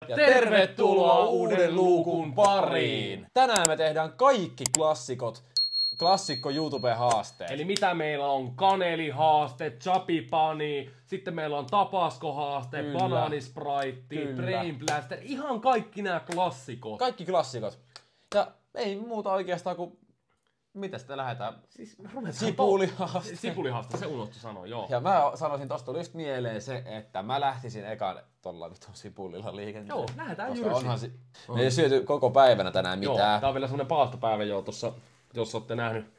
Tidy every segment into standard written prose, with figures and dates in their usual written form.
Ja tervetuloa uuden luukun pariin! Tänään me tehdään kaikki klassikko YouTube-haasteet. Eli mitä meillä on? Kanelihaaste, chapipani, sitten meillä on tapaskohaaste, banaanisprite, brain blaster, ihan kaikki nämä klassikot. Kaikki klassikot. Ja ei muuta oikeastaan kuin... Mitäs te lähdetään? Siis Sipulihaaste. Sipulihaaste, se unohtui sanoa, joo. Ja mä sanoisin, tosta tuli just mieleen se, että mä lähtisin ekan tolla vitun sipulilla liikenteelle. Joo, lähdetään Koska jyrsiin. onhan me ei syöty koko päivänä tänään mitään. Joo, tää on vielä semmonen paastopäivä jo tossa, jos ootte nähnyt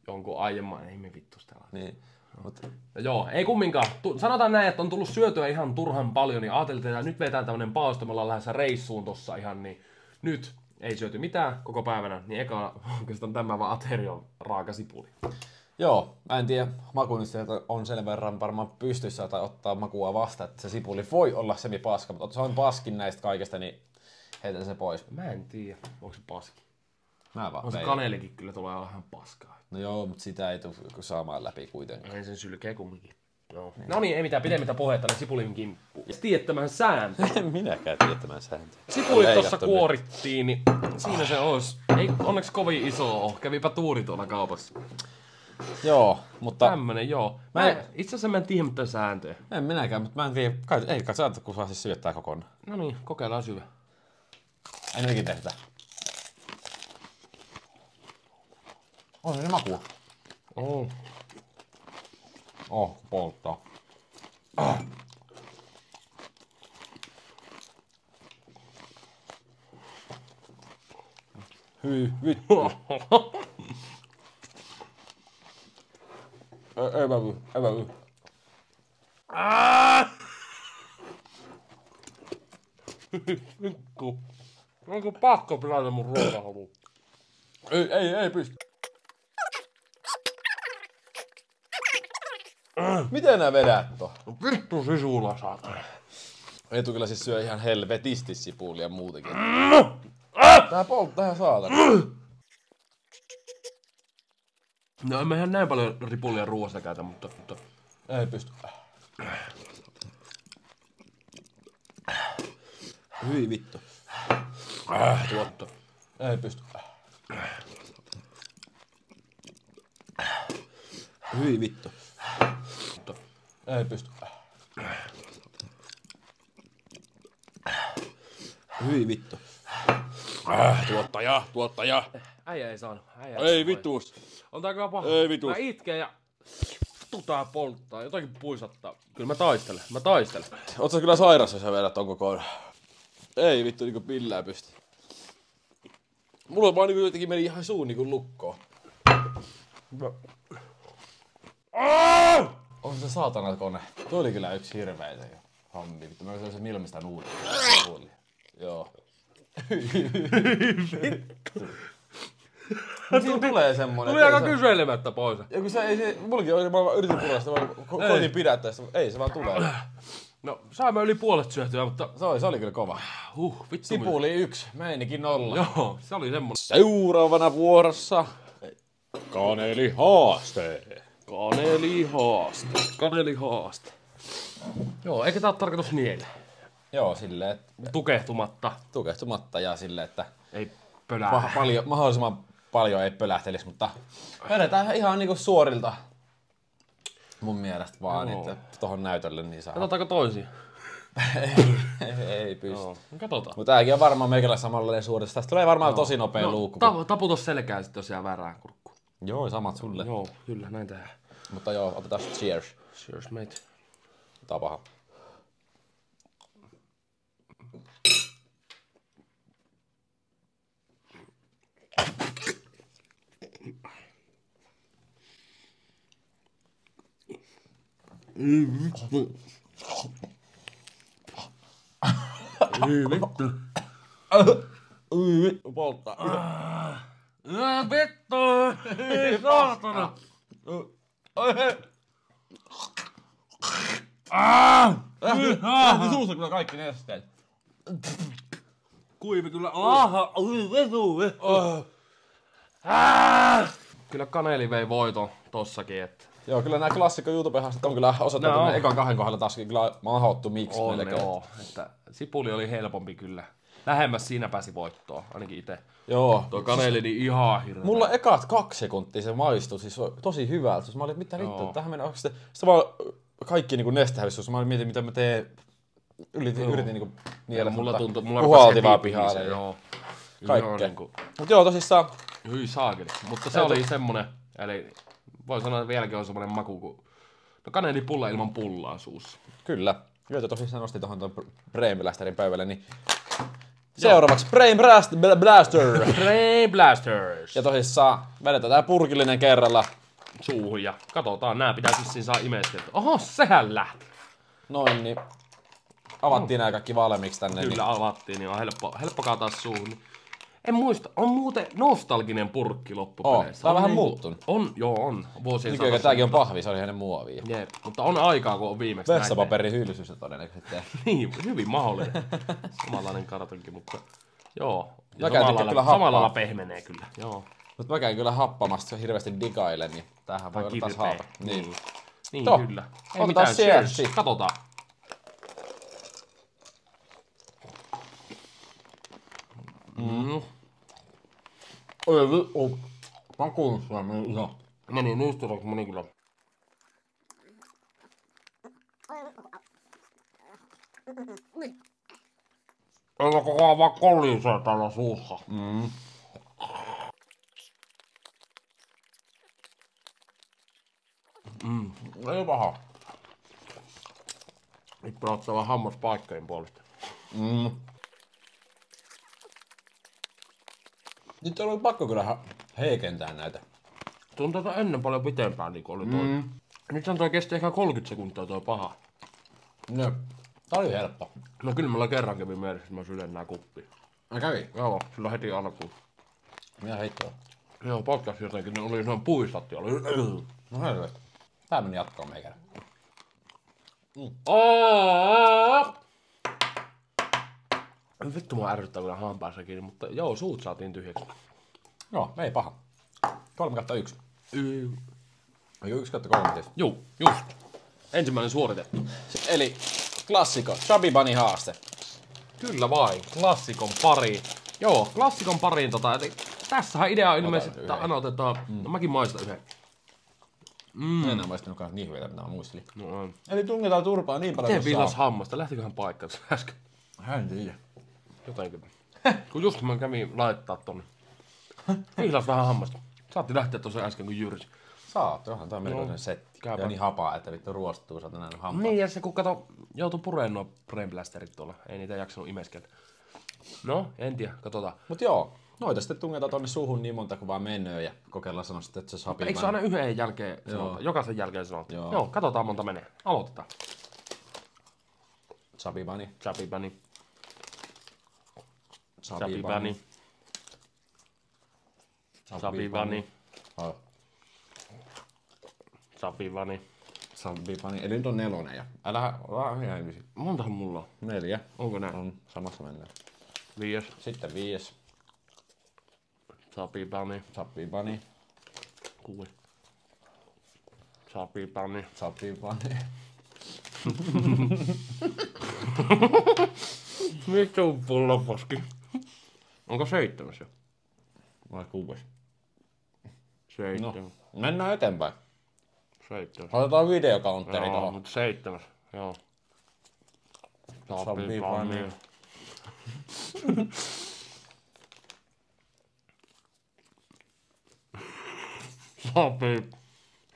jonkun aiemman, ei me vittu sitä laita. Niin. Mut... Joo, ei kumminkaan. Sanotaan näin, että on tullut syötyä ihan turhan paljon, niin ajateltiin, että nyt vetään tämmönen paasto, me ollaan lähdössä reissuun tossa ihan, niin nyt ei syöty mitään koko päivänä, niin eka oikeastaan tämä vaan aterion raaka sipuli. Joo, mä en tiedä, makunista on sen verran varmaan pystyssä tai ottaa makua vastaan, että se sipuli voi olla semipaska, mutta se on paskin näistä kaikesta, niin heitän se pois. Mä en tiedä, onko se paski. Mä vaan On se kanelikin kyllä tulee ihan paskaa. No joo, mutta sitä ei tule saamaan läpi kuitenkaan. Ei sen sylkeä kumminkin. No niin, ei mitään pidemmittä puhetta, niin sipulin kimppuun. Tiedät tämän sääntö. En minäkään tiedä tämän sääntöä. Sipulit tossa kuorittiin, niin siinä se olisi. Ei onneksi kovin iso oo. Kävipä tuuri tuolla kaupassa. Joo, mutta... Tämmönen joo. Itse asiassa mä en tiedä mitään sääntöjä. En minäkään, mutta mä en tiedä. Ei kai sääntö, kun saa siis syöttää kokonaan. No niin, kokeillaan syvä. En ikinä tehdä. On se maku. Polttaa. Hyi vittu. Ei vävy. Vittu. Onko pakko pilata mun ruokahalu? Ei pysty. Miten nää vedät to? No vittu sisulla saatana. Eetu kyllä siis syö ihan helvetisti sipulia muutenkin. Tää polttaa ihan saatana. No en mehän näin paljon ripulia ruoasta käytä, mutta... Ei pysty. Hyi vittu. Tuotto. Ei pysty. Hyi vittu. Ei pysty. Hyi vittu. Tuottaja. Äijä ei saanut. Ei vituus. On tää kyllä paha. Ei vituus. Mä itken ja... Tää polttaa. Jotakin puisattaa. Kyllä mä taistelen. Oot sä kyllä sairas, jos sä vedät ton kokoon. Ei vittu niinku pillään pysty. Mulla vaan niinku jotenkin meni ihan suu niinku lukkoon. On se saatana kone. Tuo oli kyllä yksi hirveitä jo. Hommi vittu. Mä olisin se milmistä nuulia. Joo. Siinä tulee semmonen. Tuli aika kyselemättä pois. Ja kun se ei se, mullakin oli, mä yritin purasta, mä koitin pidättää sitä, ei se vaan tulee. No, saimme yli puolet syötyä, mutta... Se oli kyllä kova. Vittu. Sipuli 1, meinikin 0. Joo, se oli semmonen. Seuraavana vuorossa Kanelihaaste. Joo, eikä tää oo tarkoitus niellä. Joo, silleen, että Tukehtumatta. ja silleen, että Ei pölää. mahdollisimman paljon ei pölähtelis, mutta vedetään ihan niinku suorilta. Mun mielestä vaan, että tohon näytölle niin saa. Katsotaanko toisia? ei pysty. Joo, katsotaan. Mutta tääkin on varmaan meikällä samanlainen suorista. Tästä tulee varmaan tosi nopea luukku. Taputus selkään sit tosiaan väärään kurkkuun. Joo, samat sulle. Joo, kyllä, näin tehdään. Mutta joo, otetaan cheers. Cheers, mate. Tää on paha. Ei vittu. Polttaa. Vittu! Ei saatana! Lähti suussa kyllä kaikki nesteet. Kuivi kyllä. Kyllä kaneli vei voiton tossakin, että Joo, kyllä nämä klassikko YouTube-haastat on kyllä osoittautunut ekan 2 kohdalla taas kyllä mahottu miksi melkein. Joo, että sipuli oli helpompi kyllä. Lähemmäs siinä pääsi voittoon, ainakin itse. Joo. Tuo kaneli niin ihan hirveä. Mulla ekat 2 sekuntia se maistui siis tosi hyvältä. Mä olin, mitä vittu, tähän mennä oikeesti. Sitten vaan kaikki niinku nestehävissyys. Mä olin mietin, mitä mä teen. Yritin niinku niellä. Mulla tuntui, mulla puhalti vaan pihalle. Joo. Kaikkea. Niin Mut joo, tosissaan. Hyi saakeli. Mutta se oli semmonen, eli voi sanoa, että vieläkin on semmonen maku kuin kanelipulla ilman pullaa suussa. Kyllä. Joita tosissaan nosti tohon ton Brain Blasterin pöydälle, niin seuraavaksi Brain Blaster! Brain Blasters! Ja tosissaan vedetään tää purkillinen kerralla. Suuhun ja katsotaan, nää pitää vissiin saa imeskeltä. Oho, sehän lähti! Noin, niin avattiin nää kaikki valmiiksi tänne. Kyllä niin avattiin, niin on helppo kaataa suuhun. En muista, on muuten nostalginen purkki loppupeleissä. Tää on vähän niinku- muuttunut. On. Vuosien Nykyään saatossa. tääkin on pahvi, se oli hänen muovia. Jep, mutta on aikaa, kun on viimeksi näin Vessapaperin hylsyys on todennäköisesti. niin, hyvin mahdollinen. Samanlainen kartonki, mutta joo. Ja Mä käytin kyllä happaa. samalla lailla pehmenee kyllä, joo. Mut mä käyn kyllä happamasta hirveästi digailen, niin tämähän voi olla taas Kirpeä. halpa. Niin. Niin Toh, kyllä. Ei otetaan mitään, cheers. cheers. Katsotaan. Oi vittu. Makuussa meni ihan. Meni nyystyröksi meni kyllä. Eikä koko ajan vaan kolisee täällä suussa. Ei paha. Nyt pelattaa vaan hammas paikkojen puolesta. Nyt on ollut pakko kyllä heikentää näitä. Tuntuu, että ennen paljon pitempään niin oli toi. Nyt on toi kesti ehkä 30 sekuntia toi paha. No, tää oli helppo. No kyllä mulla kerran kävi mielessä, että mä sylen nää kuppiin. Mä kävin. Joo, sillä heti alkuun. Minä heittoa. Joo, podcast jotenkin, ne oli noin puistatti. Oli... No helvetti. Tää meni jatkoon meikänä. Vittu mua ärsyttää kyllä hampaassakin, mutta joo, suut saatiin tyhjäksi. Joo, ei paha. 3/1. Eikö 1/3 tietysti? Juu, just. Ensimmäinen suoritettu. Eli klassikko, Chubby Bunny haaste. Kyllä vain, klassikon pari. Joo, klassikon pariin eli tässähän idea on ilmeisesti, että aina otetaan, no mäkin maistan yhden. En enää maistanutkaan niin hyviltä, mitä mä muistelin. No, Eli tungetaan turpaa niin paljon miten kuin viilas saa. hammasta, lähtiköhän paikkaan äsken? En tiedä. Jotenkin. Kun just mä kävin laittaa tonne. Viilas vähän hammasta. Saatti lähteä tuossa äsken kun jyrsi. Saat, onhan tää melkoinen setti. käypä. Ja niin hapaa, että vittu ruostuu, sä oot nähnyt hampaa. Niin, ja se kun kato, joutui pureen nuo Brain Blasterit tuolla. Ei niitä jaksanut imeskeltä. No, en tiedä, katsotaan. Mut joo, noita sitten tungetaan tonne suuhun niin monta kuin vaan menee ja kokeillaan sanoa sitten, että se sopii. Eikö se aina yhden jälkeen sanota? Jokaisen jälkeen sanota? Joo, katsotaan monta menee. Aloitetaan. Chubby Bunny. Chubby Bunny. Chubby Bunny. Chubby Bunny. Oh. Chubby Bunny. Chubby Bunny. Eli nyt on 4 ja älä vaan ihan ihmisiä. Montahan mulla on? 4. Onko näin? On samassa mennään. 5. Sitten 5. Chubby Bunny. Chubby Bunny. 6. Chubby Bunny. Chubby Bunny. Vittu pulloposki. Onko 7 jo? Vai 6. 7. No, mennään eteenpäin. 7. Otetaan videokaunteri Joo, tohon. mutta 7. Joo. Chubby Bunny.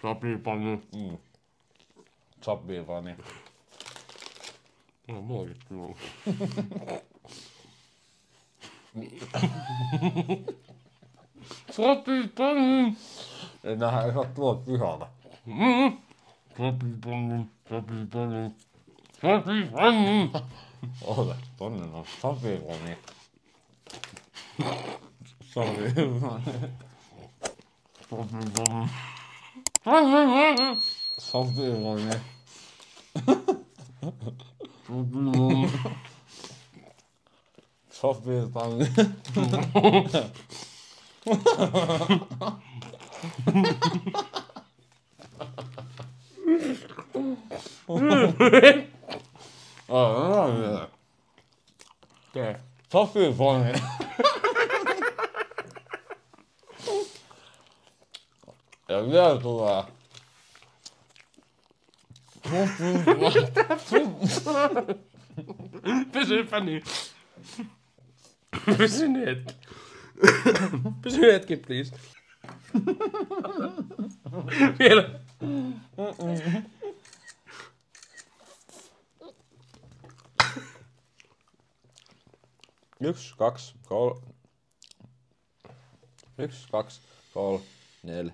Chubby Bunny. Chubby Bunny. No, muakin tullut. Chubby Bunny. Ei nähdä, ei saa tuolla pihalta. Chubby Bunny. Chubby Bunny. Chubby Bunny. Ole, tonne on Chubby Bunny. Chubby Bunny. Chubby Bunny. Chubby Bunny. Chubby Bunny. Tee. Tosi funny. Ja vielä tulee. Pysypä niin. Pysy hetki. Pysy hetki, please. Vielä. 1, 2, 3. 1, 2, 3, 4,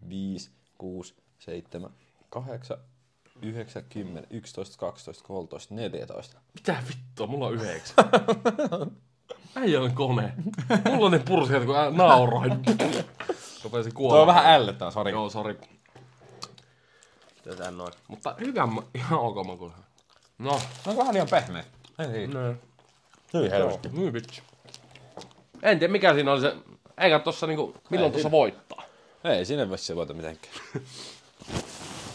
5, 6, 7, 8, 9, 10, 11, 12, 13, 14. Mitä vittua, mulla on 9. Äijä on kone. Mulla on ne purseet, kun nauroin. Rupesin kuolemaan. Tuo on vähän ällettää, sori. Joo, sori. Teetään noin. Mutta hyvä, ihan ok maku. No. No vähän liian pehmeä. Ei siinä. No. Hyvin helposti. Hyvin vitsi. En tiedä mikä siinä oli se. Eikä tossa niinku, milloin tossa voittaa. Ei siinä voi se voita mitenkään.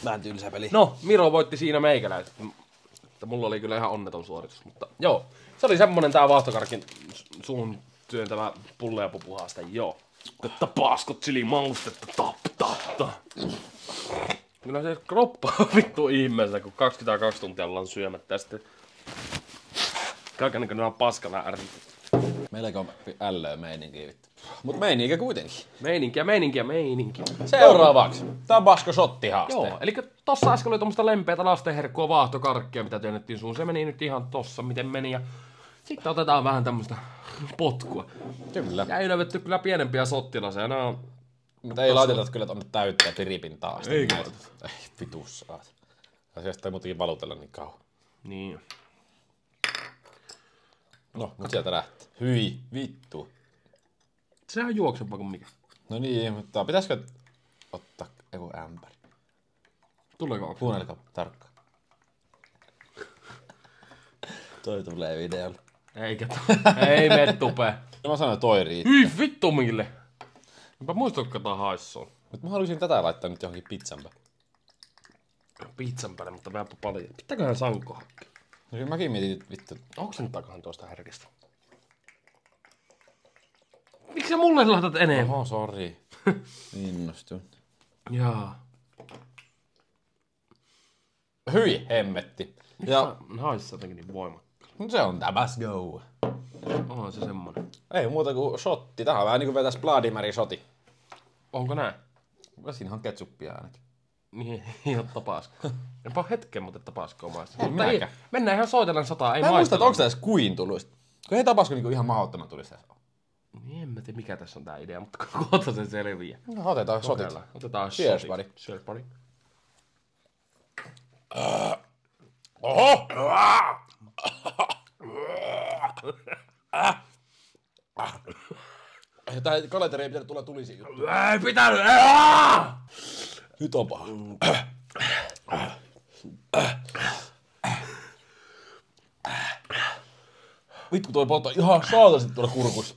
Vähän tylsä peli. No, Miro voitti siinä meikäläiset. Mulla oli kyllä ihan onneton suoritus, mutta joo. Se oli semmonen tää vaahtokarkin suun työntävä pulle ja pupuhaaste, joo. Että paskot chili-maustetta, tap. Kyllä se kroppa on vittu ihmeessä, kun 22 tuntia ollaan syömättä ja sitten kaikennäköinen on paskana ärsyttä. Meilläkin on ällöä meininkiä vittu. Mut meininkiä kuitenkin. Meininkiä. Seuraavaksi. Tabasco shottihaaste. Joo, eli tossa äsken oli tommoista lempeätä lastenherkkua vaahtokarkkia, mitä työnnettiin suun. Se meni nyt ihan tossa, miten meni. Ja sitten otetaan vähän tämmöstä potkua. Kyllä. Ja ei löydetty kyllä pienempiä sottilaseja. Nää on... Mutta ei laiteta kyllä tonne täyttää piripin taas. Ei näitä. Ei vitus saat. Asiasta ei muutenkin valutella niin kauan. Niin. No, mut sieltä lähtee. Hyi, vittu. Sehän on juokseva kuin mikä. No niin, mutta pitäisikö ottaa joku ämpäri? Tuleeko onko? Kuunnelkaa tarkkaan. Toi tulee videolle. Eikä ei mene tupee. Ja mä sanoin, toi riittää. Hyi vittu mille. Enpä muistatko tää haissoon. Mut mä haluaisin tätä laittaa nyt johonkin pizzan päälle. Pizzan päälle, mutta vähän paljon. Pitääköhän sanko hakea? No kyllä mäkin mietin, että vittu. Onko se nyt takahan tuosta härkistä? Miksi sä mulle laitat enemmän? Oho, sori. Innostun. Jaa. Hyi, hemmetti. Ja Haissa jotenkin niin voimakkaasti. no se on Tabasco. Onhan se semmonen. Ei muuta kuin shotti. Tähän on vähän niinku vetäis Vladimiri shoti. Onko näin? Siinä on ketsuppia ainakin. Niin, ei oo tapasko. Enpä hetken, mutta tapasko maista. Ei Mutta ei, minäkään. mennään ihan soitellen 100, ei Mä en muista, maistella. että onko tää edes kuin tullut. Kun ei Tabasco niinku ihan mahdottoman tulisi. Niin en mä tiedä mikä tässä on tää idea, mutta kohta se selviää. No otetaan shotit. Otetaan Cheers, shotit. buddy. Cheers, buddy. Oho! Tää kalenteri ei pitänyt tulla tulisi juttu. Ei pitänyt! Nyt on paha. Vittu toi polttaa ihan saatasti tuolla kurkussa.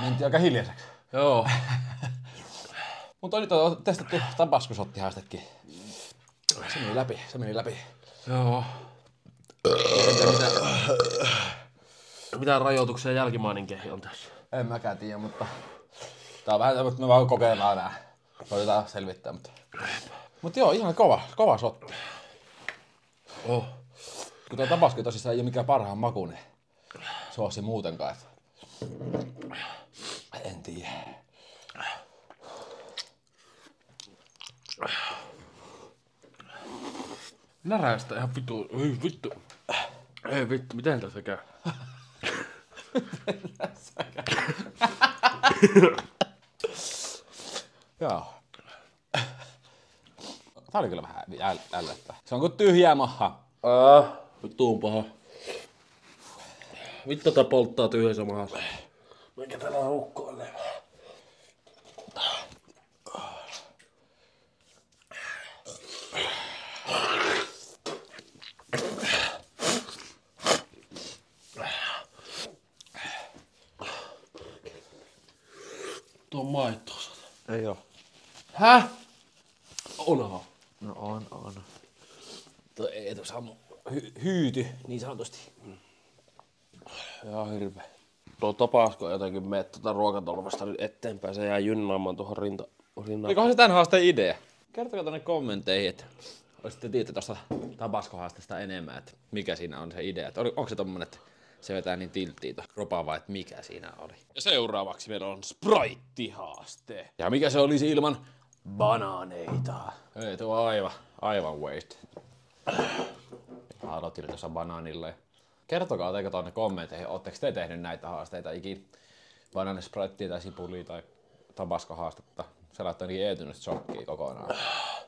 Mentiin aika hiljaiseksi. Joo. Mutta nyt on testattu Tabasco-shottihaastekin. Se meni läpi. Joo. Mitä rajoituksia jälkimaininkin on tässä? En mäkään tiedä, mutta tää on vähän tämmöistä, me vaan kokeillaan nää. Koitetaan selvittää, mutta joo, ihan kova shotti. Oh. Kun tuo Tabasco tosissaan ei ole mikään parhaan makuinen soosi muutenkaan. En tiedä. Närästä ihan vittu. Ei vittu. Ei vittu, miten tässä käy? Joo. Tää oli kyllä vähän ällättä. Se on kuin tyhjää maha. Vittu on paha. Vittu tää polttaa tyhjässä mahassa. Mikä täällä on ukkoille? Tuo maitto. Ei oo. Häh? Onhan. No on. Tuo Eetu Samu hyyty niin sanotusti. Ihan hirveä. Tuo Tapasko jotenkin mene tuota ruokatolvasta nyt eteenpäin. Se jää jynnaamaan tuohon rintaan. Olikohan se tämän haasteen idea? Kertokaa tuonne kommentteihin, että olisitte tiedätte tuosta Tabasko-haasteesta enemmän, että mikä siinä on se idea. Että onko se tommonen, että se vetää niin tilttiin kropaa vai että mikä siinä oli? Ja seuraavaksi meillä on Sprite-haaste. Ja mikä se olisi ilman banaaneita? Ei, tuo on aivan waste. Aloitin tuossa banaanilla. Kertokaa teikö tuonne kommentteihin, ootteko te tehnyt näitä haasteita ikin? Banaanispraittia tai sipulia tai Tabasko-haastetta. Se laittoi ainakin Eetynyt shokkiin kokonaan.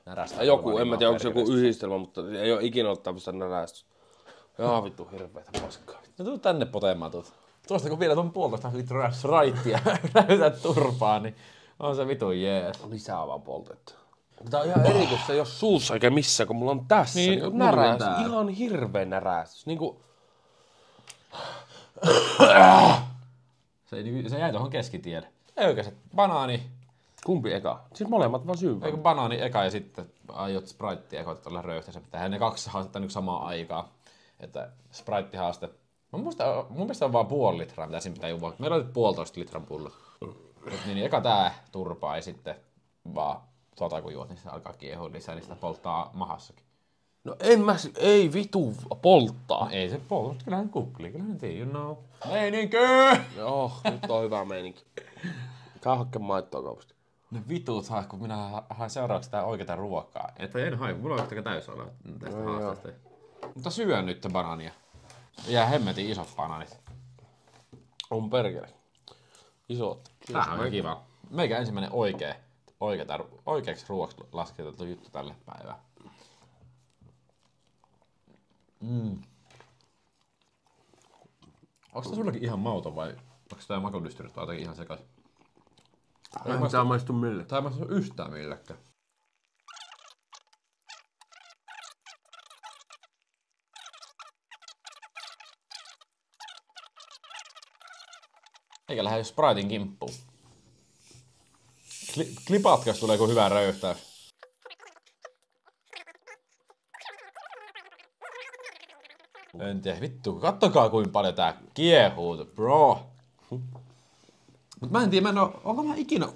Närästää Joku, en mä tiedä onko se joku yhdistelmä, mutta ei oo ikinä ollut tämmöstä närästystä. Jaa vittu hirveetä paskaa. No tuu tänne potemaan tuut. Tuosta kun vielä tuon 1,5 litraa Spriteä näytät turpaa, niin on se vitun jees. Lisää vaan poltettu. Tää on ihan eri, kun se ei oo suussa eikä missään, kun mulla on tässä. Niin, närästys, ihan hirveä närästys. Niinku... Se jäi tuohon keskitielle. Ei oikeesti. Banaani. Kumpi eka? Siis molemmat vaan syy. Eikö banaani eka ja sitten aiot Spritea ja koetat olla röyhtäisen. Tehdään ne 2 haastetta nyt samaan aikaan. Että Sprite-haaste. Mun mielestä on vaan 0,5 litraa, mitä siinä pitää juoda. Meillä oli 1,5 litran pullo. Niin eka tää turpaa ja sitten vaan kun juot, niin se alkaa kiehua lisää, niin sitä polttaa mahassakin. No ei vitu polttaa. No ei se polta, mutta kyllähän kuplii, kyllähän tii, you know. Meininkö? Joo, nyt on hyvä meininki. Käy hakkeen maittoa kaupasta. Ne vitut saa, kun minä haen seuraavaksi tää oikeeta ruokaa. Että en hae, mulla on yhtäkään täysolla tästä haasteesta. Mutta syön nyt banaania. Jää hemmetin isot banaanit. On perkele. Isot. Tämähän on kiva. Meikä ensimmäinen oikeaksi ruoaksi lasketeltu juttu tälle päivään. Onko tää sullekin ihan mauton vai onko tää makudystyrit vai jotenkin ihan sekas? Ei tää maistu millekään. Tää ei maistu yhtään millekään. Eikä lähde Spritein kimppuun. Klipatko, jos tulee joku hyvä röyhtäys. En tiedä, vittu, kattokaa kuinka paljon tää kiehuu, bro. Mut mä en tiedä, onko mä ikinä,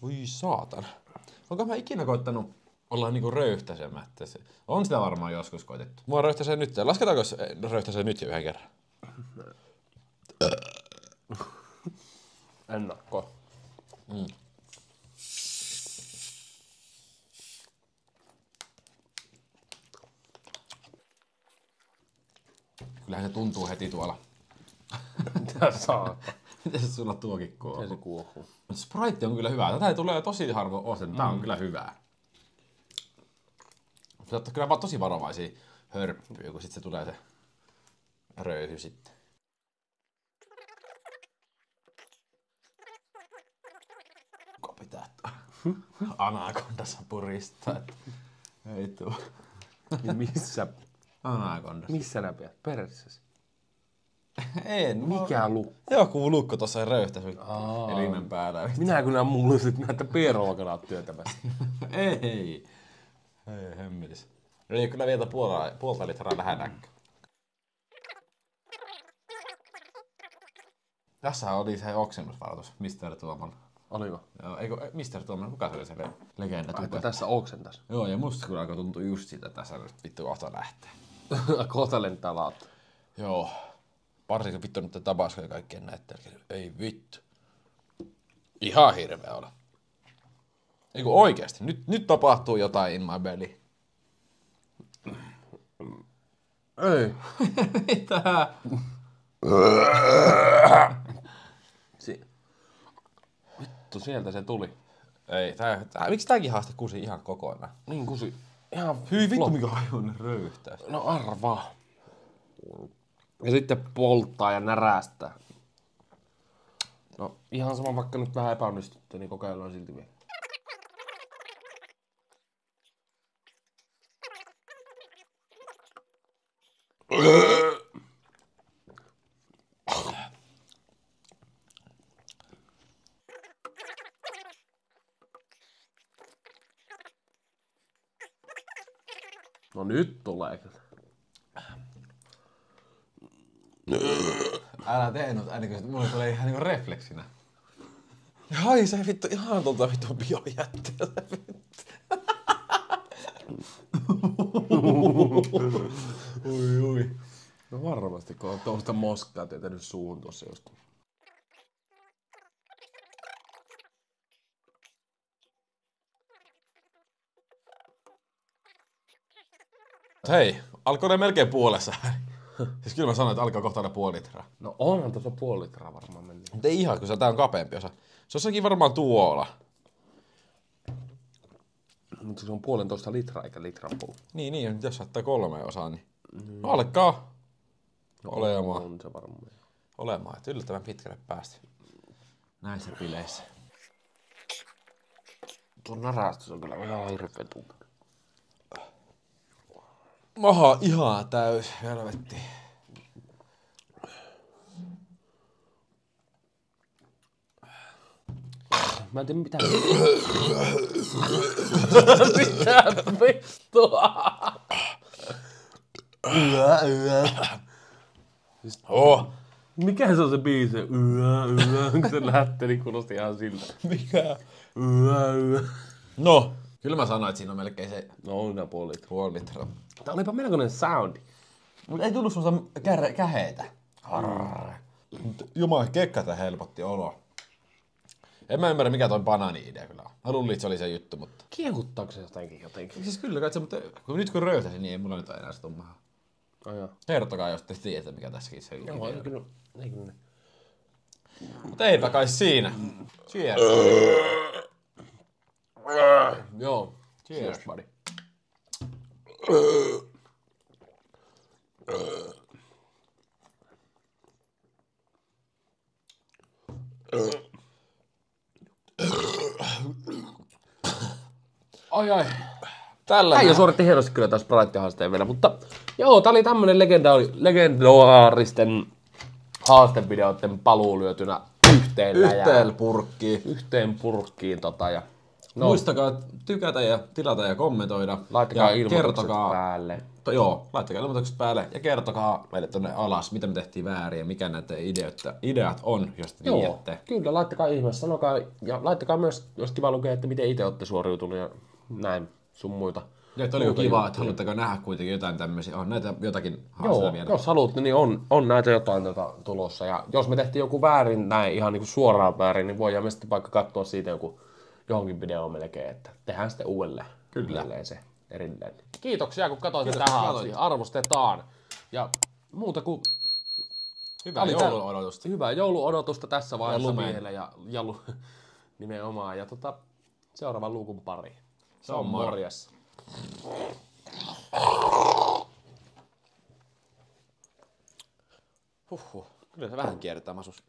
voi saatan. Onko mä ikinä koittanut olla niinku röyhtäsemättä? On sitä varmaan joskus koitettu. Mua röyhtäsee nyt, lasketaanko röyhtäsee nyt jo yhden kerran? Ennakko. Kyllähän se tuntuu heti tuolla. Mitä saa? Miten se sulla tuokin kuohuu? Miten se kuohuu? Sprite on kyllä hyvä. Tätä ei tule tosi harvoin ostettu. Tää on kyllä hyvää. Pitää ottaa kyllä vaan tosi varovaisia hörppyjä, kun sit se tulee se röyhy sitten. Kuka pitää Anacondassa puristaa? Ei tuu. Missä? Anacondas. Missä nää pidät? Persessä? En. Mikä lukko? Joku lukko tossa röyhtäisi elimen päällä. Minä kun mullisit näitä pierolkanat työtämässä. Ei hemmetis. Ei kyllä vielä puolta litraa lähennäkään. Tässä oli se oksennusvaroitus Mr. Tuomalla. Oliko? Joo, eikö Mr. Tuomalla, kuka se oli se legenda? Että tässä oksentas. Joo, ja musta kyllä alkoi tuntua just siitä, että tässä nyt vittu kohta lähtee. Kohta lentää lautta. Joo. Varsinkin vittu nyt Tabasko ja kaikkien näyttää. Ei vittu. Ihan hirveä olla. Eiku oikeesti, nyt tapahtuu jotain in my belly. Ei. Mitä? Vittu, sieltä se tuli. Ei, miksi tääkin haaste kusi ihan kokonaan? Niin kusi. Ihan Hyi vittu mikä aivan röyhtää. No arvaa. Ja sitten polttaa ja närästää. No ihan sama vaikka nyt vähän epäonnistuttu, niin kokeillaan silti vielä. No nyt tulee kyllä. Älä tee nyt, ainakin mulle tulee ihan niinku refleksinä. Hai se vittu ihan tuolta vittu biojätteeltä vittu. Ui. No varmasti, kun on tuosta moskaa tietänyt suuhun tuossa just. Hei, alkoi ne melkein puolessa. Siis kyllä mä sanoin, että alkaa kohta puoli litraa. No onhan tuossa puoli litraa varmaan mennyt. Mutta ei ihan, kun tää on kapeampi osa. Se on sekin varmaan tuolla. Mutta se on 1,5 litraa eikä litran puu. Niin, jos saattaa 3 osaa, niin alkaa olemaan. On se varmaan. Olemaan, että yllättävän pitkälle päästi näissä bileissä. Tuo narastus on kyllä ihan hirveän tuntunut. Maha ihan täys, helvetti. Mä en tiedä mitä. Mitä vittua? Mikä se on se biisi? Onko se lähtee, niin kuulosti ihan siltä. Mikä? No, kyllä mä sanoin, että siinä on melkein se No on 0,5 litraa. puoli litraa. Tää olipa melkoinen soundi. Mutta ei tullut semmoista käheitä. Jumala, kekkata helpotti oloa. En mä ymmärrä, mikä toi banaani-idea kyllä on. Mä luulin, että se oli se juttu, mutta... Kiekuttaako se jotenkin? Siis kyllä kai se, mutta nyt kun röyhtäsin, niin ei mulla nyt ole enää se tummaa. Kertokaa, jos te tiedätte, mikä tässäkin se Joo, ei kyllä. Mutta eipä kai siinä. Cheers. Joo. Cheers, buddy. Ai. Tällä Äijä suoritti hienosti kyllä taas Sprite-haasteen vielä, mutta joo, tää oli tämmönen legendaaristen haastevideoiden paluu lyötynä yhteen purkkiin. Yhteen purkkiin ja... No. Muistakaa tykätä ja tilata ja kommentoida. Laittakaa ja ilmoitukset päälle. Joo, laittakaa ilmoitukset päälle ja kertokaa meille tonne alas, mitä me tehtiin väärin ja mikä näiden ideat on, jos te tiedätte. Kyllä, laittakaa ihmeessä, sanokaa ja laittakaa myös, jos kiva lukee, että miten itse olette suoriutunut ja näin sun muita. Ja että oli kiva, että haluatteko nähdä kuitenkin jotain tämmöisiä, on näitä jotakin haasteita vielä. Jos haluatte, niin on näitä jotain tulossa. Ja jos me tehtiin joku väärin näin, ihan niin kuin suoraan väärin, niin voidaan me sitten vaikka katsoa siitä johonkin videoon melkein, että tehdään sitten uudelleen. Kyllä. Se erilleen. Kiitoksia, kun katsoitte tähän asti. Arvostetaan. Ja muuta kuin... Hyvää jouluodotusta. Hyvää jouluodotusta tässä vaiheessa lumeen. miehelle ja nimenomaan. Ja seuraavan luukun pari. Se on morjes. Kyllä se vähän kiertää masus.